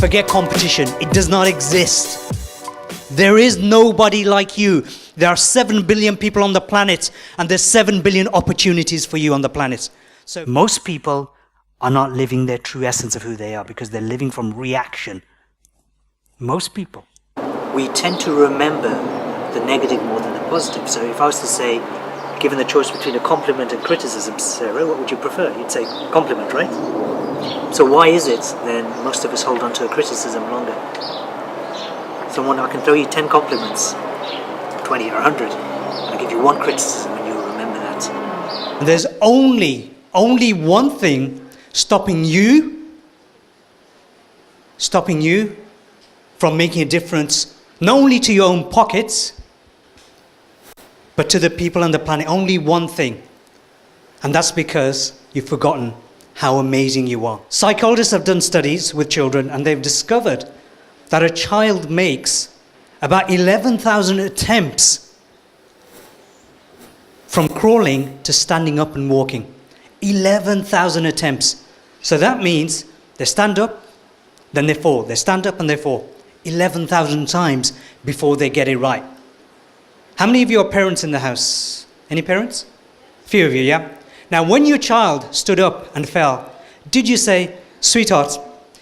Forget competition. It does not exist. There is nobody like you. There are 7 billion people on the planet, and there's 7 billion opportunities for you on the planet. So most people are not living their true essence of who they are because they're living from reaction. Most people. We tend to remember the negative more than the positive. So if I was to say, given the choice between a compliment and criticism, Sarah, what would you prefer? You'd say compliment, right? So why is it then most of us hold on to a criticism longer? I can throw you 10 compliments, 20 or 100, and I give you one criticism and you'll remember that. There's only one thing stopping you from making a difference, not only to your own pockets, but to the people on the planet. Only one thing. And that's because you've forgotten how amazing you are. Psychologists have done studies with children, and they've discovered that a child makes about 11,000 attempts from crawling to standing up and walking. 11,000 attempts. So that means they stand up, then they fall. They stand up and they fall. 11,000 times before they get it right. How many of you are parents in the house? Any parents? A few of you, yeah? Now, when your child stood up and fell, did you say, sweetheart,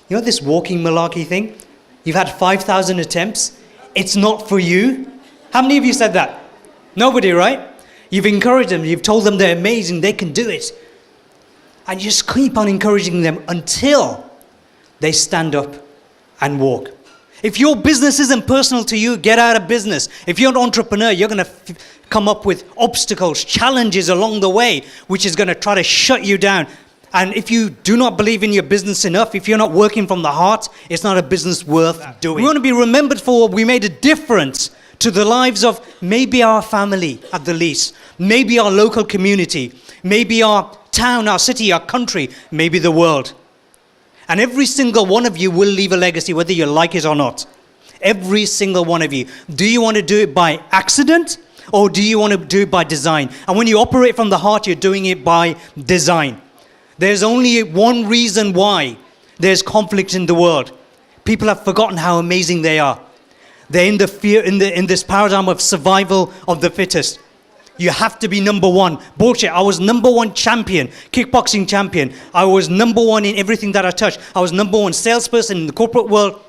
you know this walking malarkey thing? You've had 5,000 attempts. It's not for you. How many of you said that? Nobody, right? You've encouraged them. You've told them they're amazing. They can do it. And you just keep on encouraging them until they stand up and walk. If your business isn't personal to you, get out of business. If you're an entrepreneur, you're going to come up with obstacles, challenges along the way, which is going to try to shut you down. And if you do not believe in your business enough, if you're not working from the heart, it's not a business worth doing. We want to be remembered for what we made a difference to the lives of maybe our family at the least, maybe our local community, maybe our town, our city, our country, maybe the world. And every single one of you will leave a legacy, whether you like it or not. Every single one of you. Do you want to do it by accident, or do you want to do it by design? And when you operate from the heart, you're doing it by design. There's only one reason why there's conflict in the world. People have forgotten how amazing they are. They're in this paradigm of survival of the fittest. You have to be number one. Bullshit. I was number one champion, kickboxing champion. I was number one in everything that I touched. I was number one salesperson in the corporate world.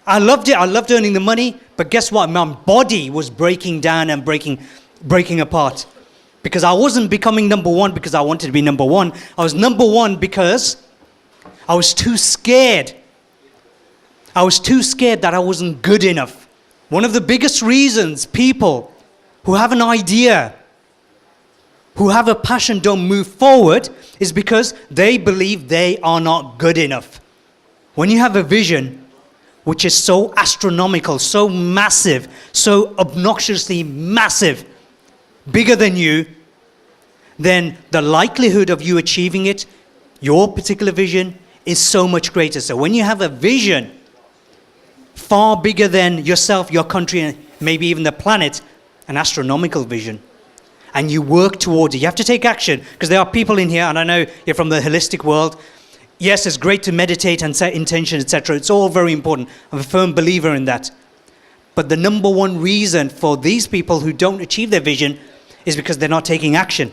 I loved it. I loved earning the money. But guess what? My body was breaking down and breaking apart. Because I wasn't becoming number one because I wanted to be number one. I was number one because I was too scared. I was too scared that I wasn't good enough. One of the biggest reasons people who have an idea, who have a passion, don't move forward is because they believe they are not good enough. When you have a vision which is so astronomical, so massive, so obnoxiously massive, bigger than you, then the likelihood of you achieving it, your particular vision, is so much greater. So when you have a vision far bigger than yourself, your country, and maybe even the planet, an astronomical vision, and you work towards it. You have to take action, because there are people in here, and I know you're from the holistic world. Yes, it's great to meditate and set intention, etc. It's all very important. I'm a firm believer in that. But the number one reason for these people who don't achieve their vision is because they're not taking action.